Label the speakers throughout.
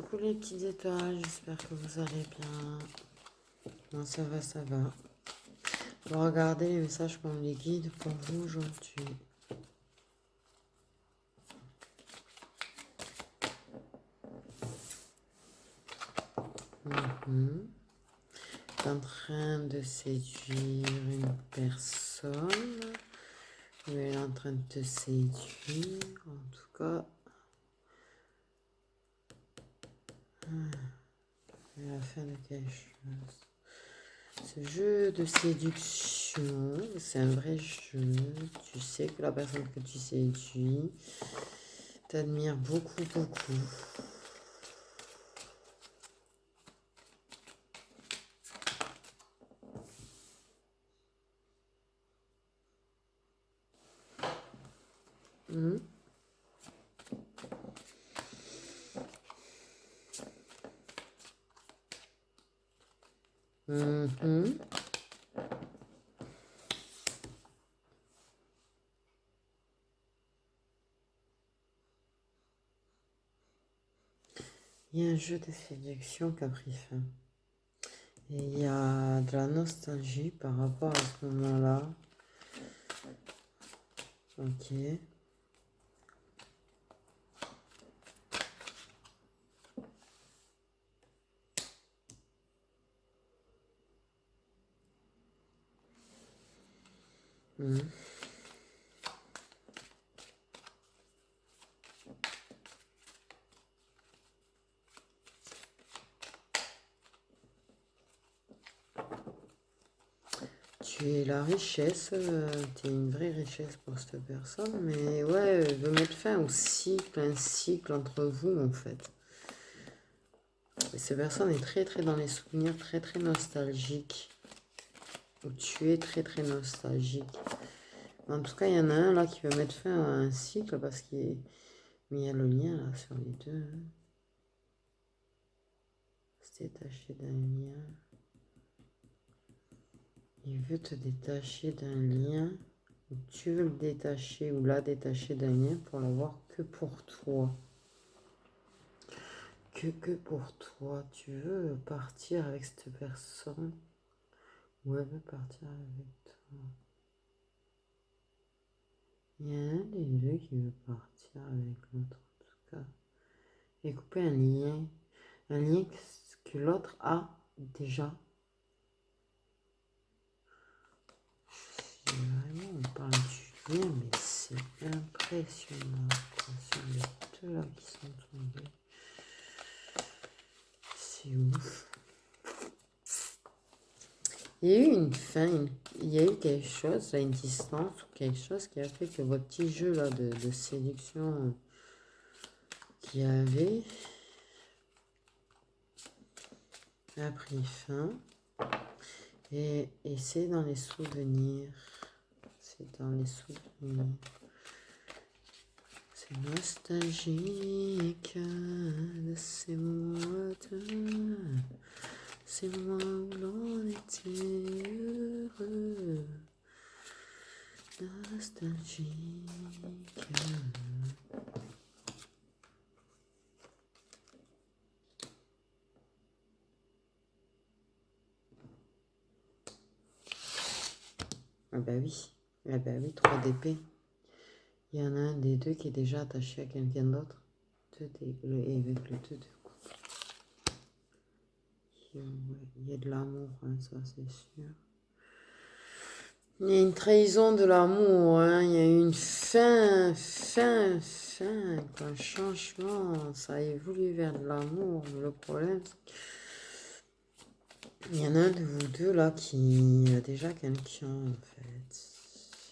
Speaker 1: Coucou les petites étoiles, j'espère que vous allez bien. Non, ça va, ça va. On va regarder les messages qu'on les guide pour vous aujourd'hui. T'es en train de séduire une personne. Ou elle est en train de te séduire, en tout cas. À la fin de quelque chose. Ce jeu de séduction, c'est un vrai jeu. Tu sais que la personne que tu séduis t'admire beaucoup, beaucoup. Il y a un jeu de séduction qui a pris fin. Et il y a de la nostalgie par rapport à ce moment-là. Ok. Tu es la richesse, tu es une vraie richesse pour cette personne, mais ouais, elle veut mettre fin au cycle, un cycle entre vous en fait. Et cette personne est très très dans les souvenirs, très très nostalgique. Ou tu es très très nostalgique. En tout cas, il y en a un là qui veut mettre fin à un cycle parce qu'il y a le lien là sur les deux. Se détacher d'un lien. Il veut te détacher d'un lien. Ou tu veux le détacher ou la détacher d'un lien pour l'avoir que pour toi. Que pour toi. Tu veux partir avec cette personne ou elle veut partir avec toi. Il y a un des deux qui veut partir avec l'autre en tout cas. Et couper un lien que l'autre a déjà. Vraiment, on parle du lien, mais c'est impressionnant. Sur les deux là qui sont tombés. C'est ouf. Il y a eu une fin, il y a eu quelque chose, là, une distance ou quelque chose qui a fait que votre petit jeu là de séduction qu'il y avait a pris fin. Et c'est dans les souvenirs. C'est dans les souvenirs. C'est nostalgique de ces moments. Ces moments où l'on était heureux. Nostalgique. Ah bah oui, 3 d'épée. Il y en a un des deux qui est déjà attaché à quelqu'un d'autre. Et avec le 2 de coupe. Il y a de l'amour, hein, ça c'est sûr. Il y a une trahison de l'amour, hein. Il y a une fin, un changement. Ça a évolué vers de l'amour. Le problème, il y en a un de vous deux là qui a déjà quelqu'un en fait.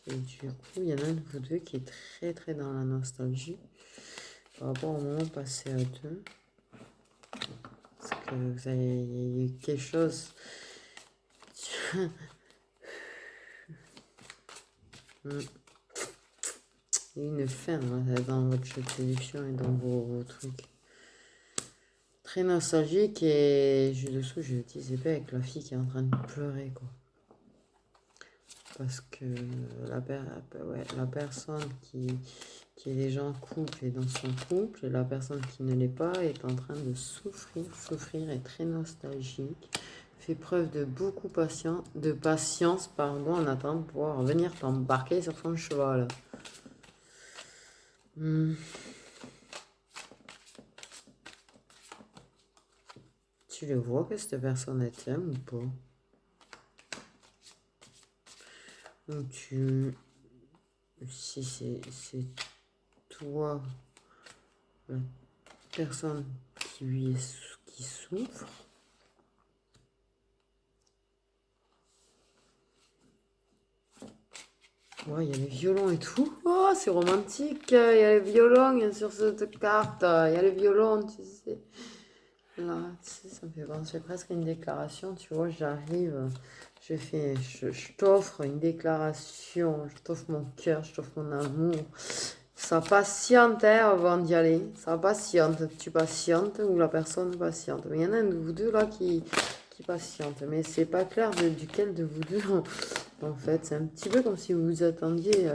Speaker 1: Et du coup, il y en a un de vous deux qui est très très dans la nostalgie par rapport au moment passé à deux. Parce que vous avez il y a eu quelque chose. Il y a une fin là, dans votre jeu de séduction et dans vos trucs. Très nostalgique et dessous je disais pas avec la fille qui est en train de pleurer quoi. Parce que la personne qui est déjà en couple et dans son couple, et la personne qui ne l'est pas est en train de souffrir, est très nostalgique, fait preuve de beaucoup de patience, pardon, en attendant de pouvoir venir t'embarquer sur son cheval. Tu le vois que cette personne elle t'aime ou pas? Ou si c'est toi, la personne qui souffre. Ouais, il y a les violons et tout. Oh, c'est romantique. Il y a les violons sur cette carte. Il y a les violons, tu sais. Là, tu sais, ça me fait penser presque à une déclaration. Tu vois, j'arrive, je t'offre une déclaration. Je t'offre mon cœur, je t'offre mon amour. Ça patiente avant d'y aller. Ça patiente. Tu patientes ou la personne patiente. Mais il y en a un de vous deux là qui patiente. Mais c'est pas clair duquel de vous deux. En fait, c'est un petit peu comme si vous vous attendiez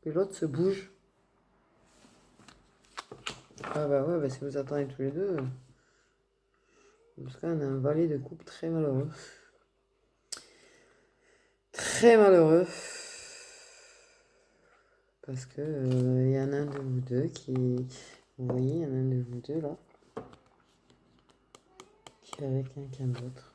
Speaker 1: que l'autre se bouge. Ah bah ouais, bah si vous attendez tous les deux. En tout cas, on a un valet de coupe très malheureux. Très malheureux. Parce que il y en a un de vous deux qui... Vous voyez, il y en a un de vous deux là. Qui est avec quelqu'un d'autre.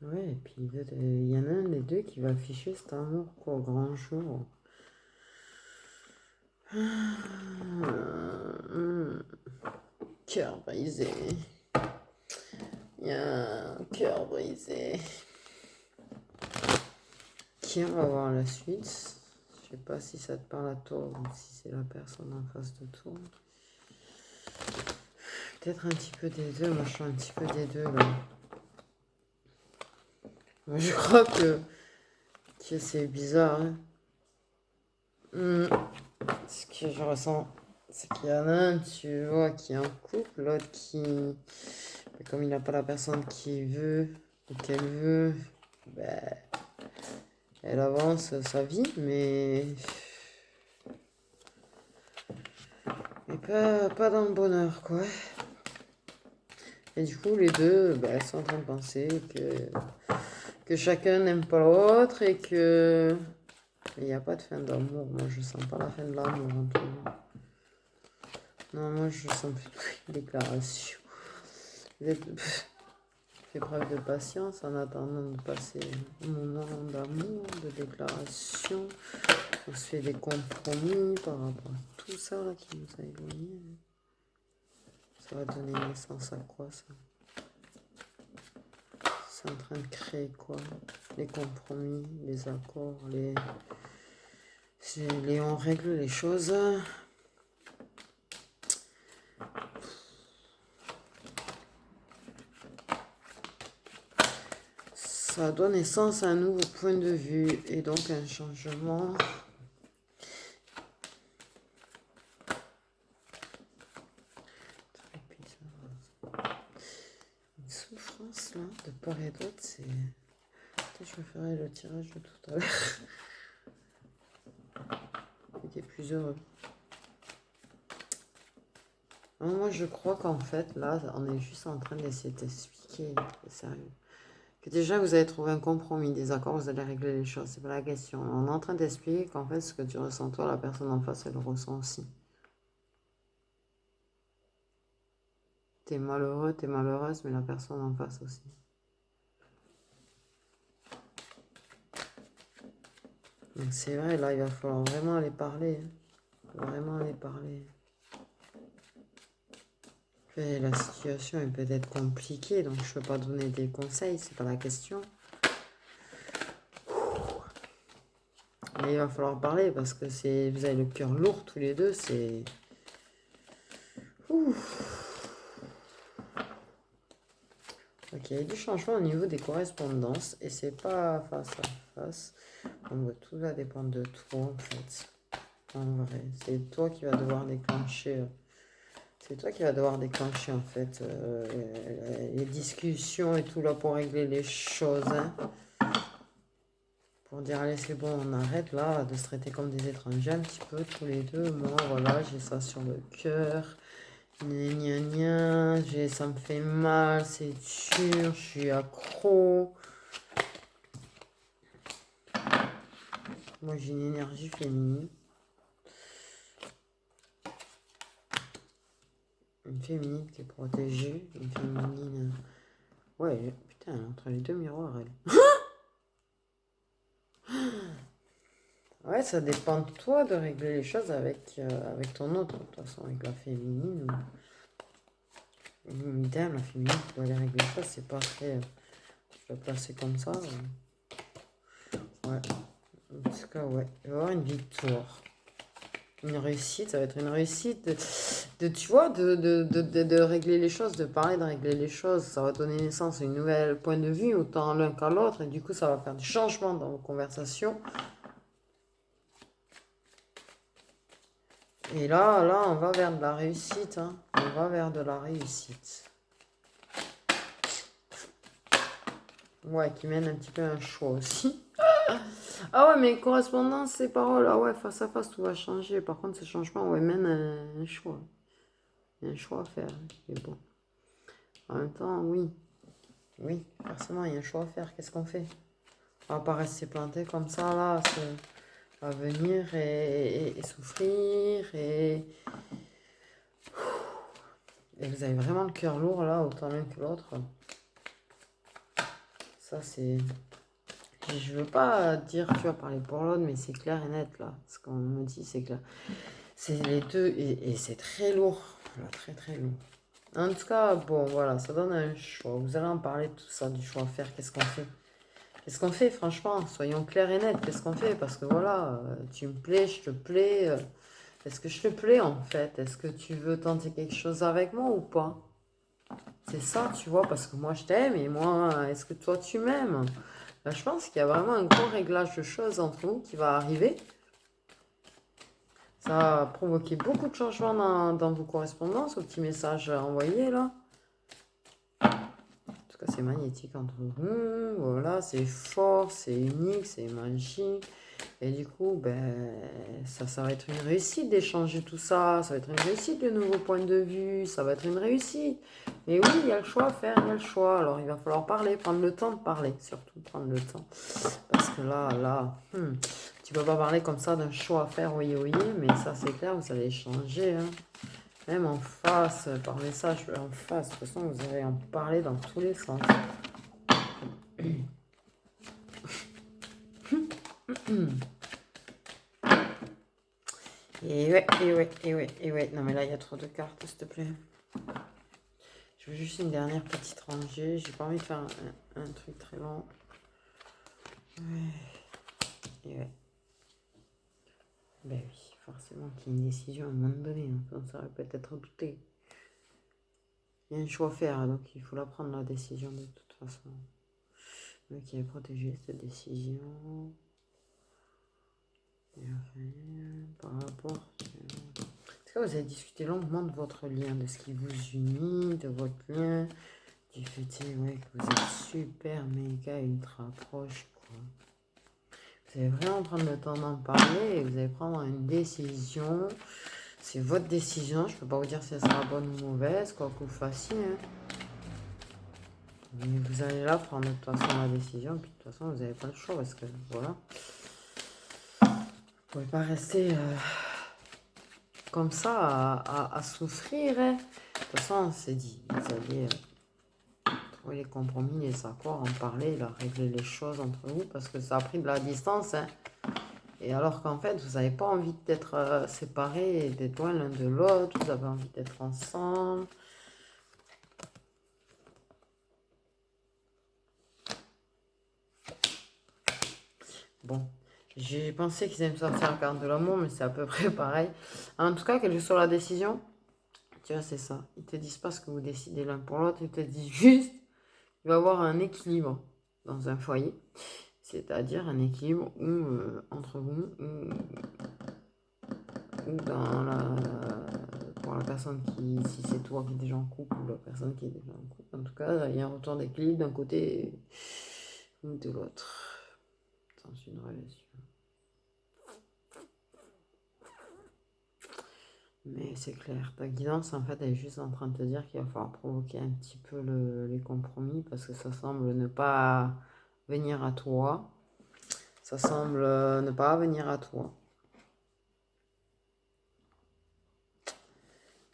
Speaker 1: Ouais, et puis il y en a un des deux qui va afficher cet amour quoi, au grand jour. Cœur brisé. Il y a un cœur brisé. Qui on va voir la suite. Je sais pas si ça te parle à toi ou si c'est la personne en face de toi. Peut-être un petit peu des deux. Moi, je suis un petit peu des deux là. Moi, je crois que c'est bizarre. Hein. Ce que je ressens, c'est qu'il y en a un, tu vois, qui est en couple, l'autre qui, comme il n'a pas la personne qu'il veut ou qu'elle veut, ben, elle avance sa vie, mais pas dans le bonheur, quoi. Et du coup, les deux ben, sont en train de penser que chacun n'aime pas l'autre et que il n'y a pas de fin d'amour. Moi, je sens pas la fin de l'amour en tout cas. Non, moi, je sens plutôt une déclaration. Fais preuve de patience en attendant de passer un moment d'amour, de déclaration. On se fait des compromis par rapport à tout ça là, qui nous a éloignés. Ça va donner naissance à quoi ça? C'est en train de créer quoi? Les compromis, les accords, on règle les choses. Ça donne naissance à un nouveau point de vue et donc un changement. Une souffrance là, de part et d'autre, c'est... Je me ferai le tirage de tout à l'heure. J'étais plus heureux. Non, moi je crois qu'en fait là, on est juste en train d'essayer d'expliquer, sérieux. Que déjà vous avez trouvé un compromis, des accords, vous allez régler les choses, c'est pas la question. On est en train d'expliquer qu'en fait ce que tu ressens toi, la personne en face, elle le ressent aussi. T'es malheureux, t'es malheureuse, mais la personne en face aussi. Donc c'est vrai, là il va falloir vraiment aller parler. Vraiment aller parler. Et la situation est peut-être compliquée, donc je ne peux pas donner des conseils, c'est pas la question. Mais il va falloir parler parce que vous avez le cœur lourd tous les deux, c'est... Ok, il y a du changement au niveau des correspondances et c'est pas face à face. Donc tout va dépendre de toi en fait. En vrai, c'est toi qui vas devoir déclencher C'est toi qui vas devoir déclencher en fait les discussions et tout là pour régler les choses. Hein. Pour dire allez c'est bon on arrête là de se traiter comme des étrangers un petit peu tous les deux. Moi voilà j'ai ça sur le cœur. Gna gna gna, ça me fait mal, c'est dur, je suis accro. Moi j'ai une énergie féminine. Une féminine qui est protégée, une féminine... Ouais, putain, entre les deux miroirs, elle. Ouais, ça dépend de toi de régler les choses avec ton autre. De toute façon, avec la féminine. Idem, la féminine, tu dois aller régler les choses. C'est pas très... Tu vas placer comme ça. Ouais. En tout cas, ouais. Il va y avoir une victoire. Une réussite, ça va être une réussite tu vois, de régler les choses, de parler de régler les choses. Ça va donner naissance à une nouvelle point de vue, autant l'un qu'à l'autre. Et du coup, ça va faire des changements dans vos conversations. Et là, on va vers de la réussite. Hein. On va vers de la réussite. Ouais, qui mène un petit peu un choix aussi. Ah ouais, mais correspondance, ces paroles, ah ouais, face à face, tout va changer. Par contre, ce changement, ouais, mène un choix. Il y a un choix à faire. Mais bon. En même temps, oui. Oui, forcément, il y a un choix à faire. Qu'est-ce qu'on fait? On va pas rester planté comme ça, là. À venir et souffrir. Et vous avez vraiment le cœur lourd, là, autant l'un que l'autre. Ça, c'est... Je veux pas dire, tu vas parler pour l'autre, mais c'est clair et net, là. Ce qu'on me dit, c'est clair. C'est les deux, et c'est très lourd. Là, très, très lourd. En tout cas, bon, voilà, ça donne un choix. Vous allez en parler de tout ça, du choix à faire. Qu'est-ce qu'on fait? Qu'est-ce qu'on fait, franchement? Soyons clairs et nets. Qu'est-ce qu'on fait? Parce que voilà, tu me plais, je te plais. Est-ce que je te plais, en fait? Est-ce que tu veux tenter quelque chose avec moi ou pas? C'est ça, tu vois, parce que moi, je t'aime et moi, est-ce que toi, tu m'aimes? Là, je pense qu'il y a vraiment un gros réglage de choses entre nous qui va arriver. Ça va provoquer beaucoup de changements dans vos correspondances, aux petits messages envoyés, là. En tout cas, c'est magnétique entre vous. Voilà, c'est fort, c'est unique, c'est magique. Et du coup, ben, ça va être une réussite d'échanger tout ça. Ça va être une réussite, de nouveaux points de vue. Ça va être une réussite. Mais oui, il y a le choix à faire, il y a le choix. Alors, il va falloir parler, prendre le temps de parler. Surtout, prendre le temps. Parce que là, tu peux pas parler comme ça d'un choix à faire, oui, mais ça, c'est clair, vous allez échanger. Hein. Même en face, par message, en face. De toute façon, vous allez en parler dans tous les sens. Et ouais. Non, mais là, il y a trop de cartes, s'il te plaît. Je veux juste une dernière petite rangée. J'ai pas envie de faire un truc très long. Ouais. Ben oui, forcément qu'il y ait une décision à un moment donné. Hein. Ça aurait peut-être douté. Il y a un choix à faire, donc il faut la prendre, la décision, de toute façon. Ok, protéger cette décision. Et enfin, par rapport... Est-ce que vous avez discuté longuement de votre lien, de ce qui vous unit, de votre lien, du fait ouais, que vous êtes super, méga, ultra proche, quoi. Vous allez vraiment prendre le temps d'en parler et vous allez prendre une décision. C'est votre décision, je ne peux pas vous dire si elle sera bonne ou mauvaise, quoi que vous fassiez. Hein. Mais vous allez là prendre de toute façon la décision, puis de toute façon vous n'avez pas le choix parce que voilà. Vous ne pouvez pas rester comme ça à souffrir. Hein. De toute façon, c'est dit. Vous allez trouver les compromis, les accords, en parler, là, régler les choses entre vous parce que ça a pris de la distance. Hein. Et alors qu'en fait, vous n'avez pas envie d'être séparés, d'être loin l'un de l'autre, vous avez envie d'être ensemble. Bon, j'ai pensé qu'ils allaient me sortir la carte de l'amour, mais c'est à peu près pareil. En tout cas, quelle que soit la décision, tu vois, c'est ça. Ils te disent pas ce que vous décidez l'un pour l'autre, ils te disent juste qu'il va y avoir un équilibre dans un foyer. C'est-à-dire un équilibre entre vous, ou dans voir la personne qui, si c'est toi qui es déjà en couple ou la personne qui est déjà en couple. En tout cas, il y a un retour d'équilibre d'un côté ou de l'autre dans une relation. Mais c'est clair, ta guidance en fait elle est juste en train de te dire qu'il va falloir provoquer un petit peu les compromis parce que ça semble ne pas venir à toi. Ça semble ne pas venir à toi.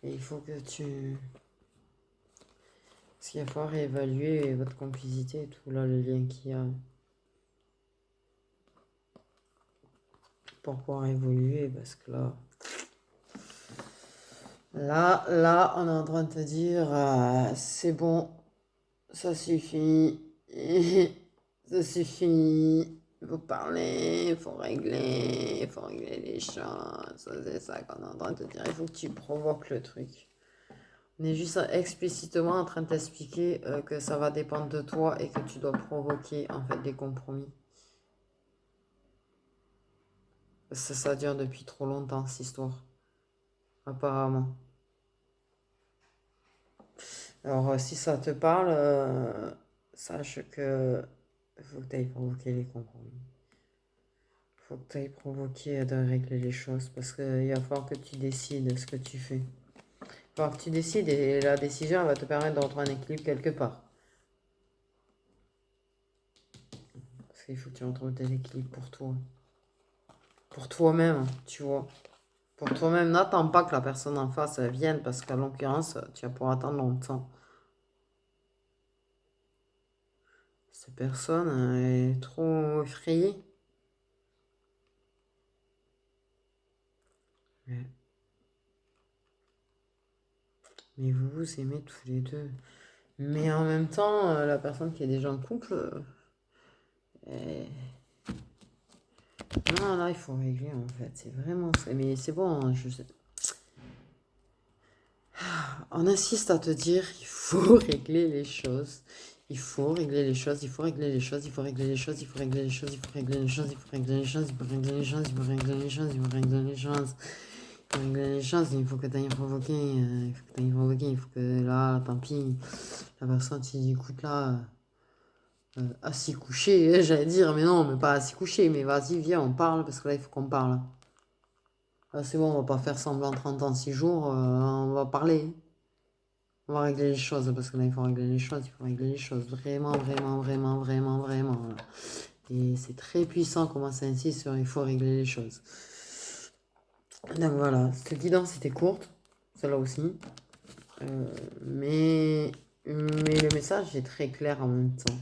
Speaker 1: Et il faut que tu... Parce qu'il va falloir évaluer votre complicité et tout, là, le lien qu'il y a. Pour pouvoir évoluer, parce que là, on est en train de te dire, c'est bon, ça suffit, ça suffit, il faut parler, il faut régler les choses, c'est ça qu'on est en train de te dire, il faut que tu provoques le truc. On est juste explicitement en train de t'expliquer que ça va dépendre de toi et que tu dois provoquer en fait des compromis. Ça dure depuis trop longtemps cette histoire, apparemment. Alors si ça te parle, sache que il faut que tu ailles provoquer les compromis. Il faut que tu ailles provoquer de régler les choses parce qu'il va falloir que tu décides ce que tu fais. Il va falloir que tu décides et la décision va te permettre de retrouver un équilibre quelque part. Parce qu'il faut que tu retrouves tel équilibre pour toi. Pour toi-même, tu vois. Pour toi-même, n'attends pas que la personne en face vienne parce qu'à l'occurrence, tu vas pouvoir attendre longtemps. Cette personne est trop effrayée. Ouais. Mais vous vous aimez tous les deux. Mais en même temps, la personne qui est déjà en couple, euh, non, là, il faut régler en fait. C'est vraiment ça. Mais c'est bon, hein, je sais. On insiste à te dire, il faut régler les choses. Il faut régler les choses, il faut régler les choses, il faut régler les choses, il faut régler les choses, il faut régler les choses, il faut régler les choses, il faut régler les choses, il faut régler les choses, il faut régler les choses. Il faut régler les choses, il faut que tu ailles provoquer, il faut que tu ailles provoquer, il faut que là, tant pis, la personne tu dis écoute là, à s'y coucher, j'allais dire, mais non, mais pas à s'y coucher, mais vas-y, viens, on parle, parce que là, il faut qu'on parle. Là, c'est bon, on va pas faire semblant 30 ans, 6 jours, on va parler. On va régler les choses, parce que là, il faut régler les choses, il faut régler les choses. Vraiment, vraiment, vraiment, vraiment, vraiment. Là. Et c'est très puissant comment ça insiste sur il faut régler les choses. Donc voilà, cette guidance était courte, celle-là aussi. Mais le message est très clair en même temps.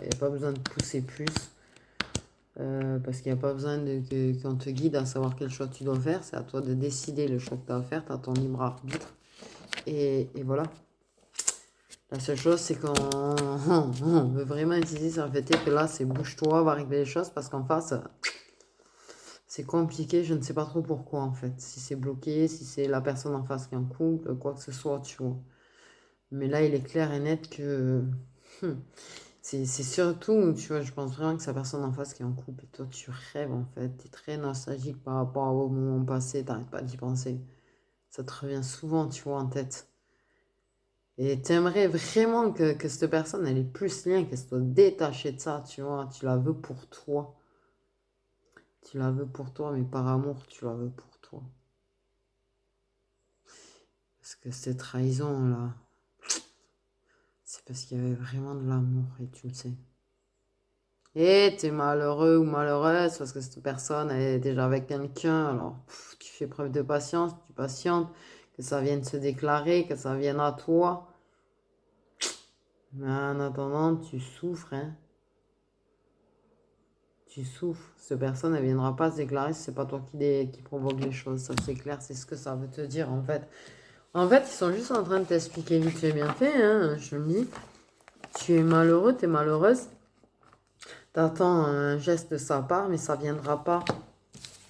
Speaker 1: Il n'y a pas besoin de pousser plus. Parce qu'il n'y a pas besoin qu'on te guide à savoir quel choix tu dois faire. C'est à toi de décider le choix que tu as à faire. Tu as ton libre arbitre. Et voilà. La seule chose, c'est qu'on on veut vraiment insister sur le fait que là, c'est bouge-toi, va régler les choses. Parce qu'en face, c'est compliqué. Je ne sais pas trop pourquoi, en fait. Si c'est bloqué, si c'est la personne en face qui est en couple, quoi que ce soit, tu vois. Mais là, il est clair et net que... C'est surtout, tu vois, je pense vraiment que c'est la personne en face qui est en couple. Et toi, tu rêves, en fait. Tu es très nostalgique par rapport au moment passé. T'arrêtes pas d'y penser. Ça te revient souvent, tu vois, en tête. Et t'aimerais vraiment que cette personne, elle ait plus lien, qu'elle soit détachée de ça, tu vois. Tu la veux pour toi. Tu la veux pour toi, mais par amour, tu la veux pour toi. Parce que cette trahison-là, c'est parce qu'il y avait vraiment de l'amour, et tu le sais. Et t'es malheureux ou malheureuse parce que cette personne elle est déjà avec quelqu'un. Alors tu fais preuve de patience, tu patientes, que ça vienne se déclarer, que ça vienne à toi. Mais en attendant, tu souffres, hein. Tu souffres. Cette personne, elle viendra pas se déclarer si c'est pas toi qui provoque les choses. Ça, c'est clair, c'est ce que ça veut te dire en fait. En fait, ils sont juste en train de t'expliquer vite fait bien fait, hein, je le dis. Tu es malheureux, tu es malheureuse. T'attends un geste de sa part, mais ça viendra pas.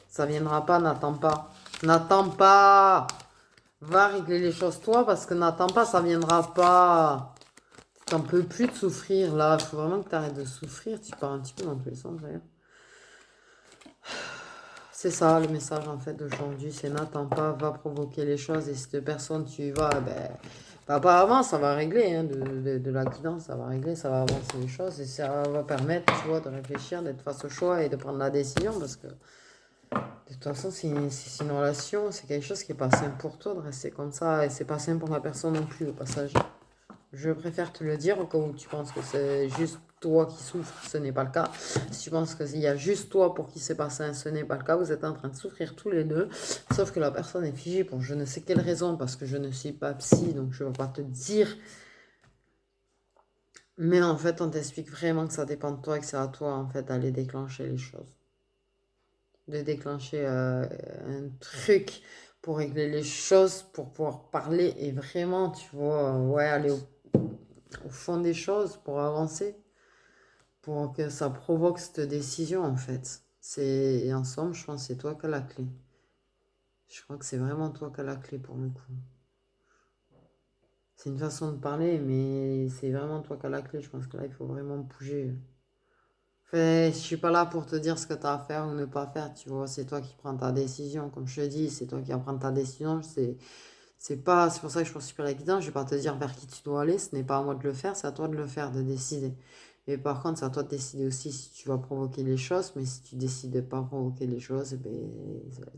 Speaker 1: Ça viendra pas, n'attends pas. N'attends pas. Va régler les choses toi parce que n'attends pas, ça viendra pas. T'en peux plus de souffrir là. Il faut vraiment que tu arrêtes de souffrir. Tu pars un petit peu dans tous les sens d'ailleurs. C'est ça le message en fait d'aujourd'hui, c'est n'attends pas, va provoquer les choses et cette personne tu y vas, ben, apparemment ça va régler, hein, de la guidance, ça va régler, ça va avancer les choses et ça va permettre, tu vois, de réfléchir, d'être face au choix et de prendre la décision parce que de toute façon c'est une relation, c'est quelque chose qui est pas simple pour toi de rester comme ça et c'est pas simple pour la personne non plus au passage. Je préfère te le dire au cas où tu penses que c'est juste toi qui souffres, ce n'est pas le cas. Si tu penses qu'il y a juste toi pour qui c'est passé, ce n'est pas le cas. Vous êtes en train de souffrir tous les deux, sauf que la personne est figée pour je ne sais quelle raison, parce que je ne suis pas psy, donc je ne vais pas te dire. Mais en fait, on t'explique vraiment que ça dépend de toi et que c'est à toi en fait d'aller déclencher les choses. De déclencher un truc pour régler les choses, pour pouvoir parler et vraiment, tu vois, ouais, aller au fond des choses pour avancer, pour que ça provoque cette décision en fait. Et ensemble, je pense que c'est toi qui as la clé. Je crois que c'est vraiment toi qui as la clé pour le coup. C'est une façon de parler, mais c'est vraiment toi qui as la clé. Je pense que là, il faut vraiment bouger. Enfin, je suis pas là pour te dire ce que tu as à faire ou ne pas faire, tu vois. C'est toi qui prends ta décision. Comme je te dis, c'est toi qui vas prendre ta décision. C'est pour ça que je pense super évident. Je vais pas te dire vers qui tu dois aller. Ce n'est pas à moi de le faire, c'est à toi de le faire, de décider. Et par contre, c'est à toi de décider aussi si tu vas provoquer les choses. Mais si tu décides de pas provoquer les choses, ben,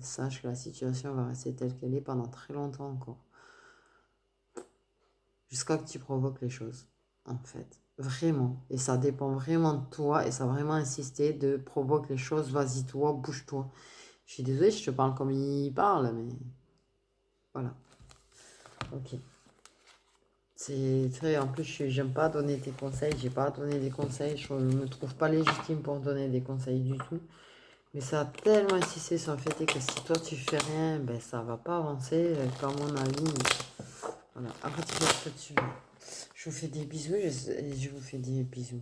Speaker 1: sache que la situation va rester telle qu'elle est pendant très longtemps encore. Jusqu'à que tu provoques les choses, en fait. Vraiment. Et ça dépend vraiment de toi. Et ça va vraiment insister de provoquer les choses. Vas-y, toi, bouge-toi. Je suis désolée, je te parle comme il parle, mais voilà. Ok. C'est très. En plus, j'aime pas donner des conseils. J'ai pas à donner des conseils. Je me trouve pas légitime pour donner des conseils du tout. Mais ça a tellement insisté sur le fait que si toi tu fais rien, ben ça va pas avancer. Comme mon avis. Voilà. Après, tu fais ce que tu veux. Je vous fais des bisous et je vous fais des bisous.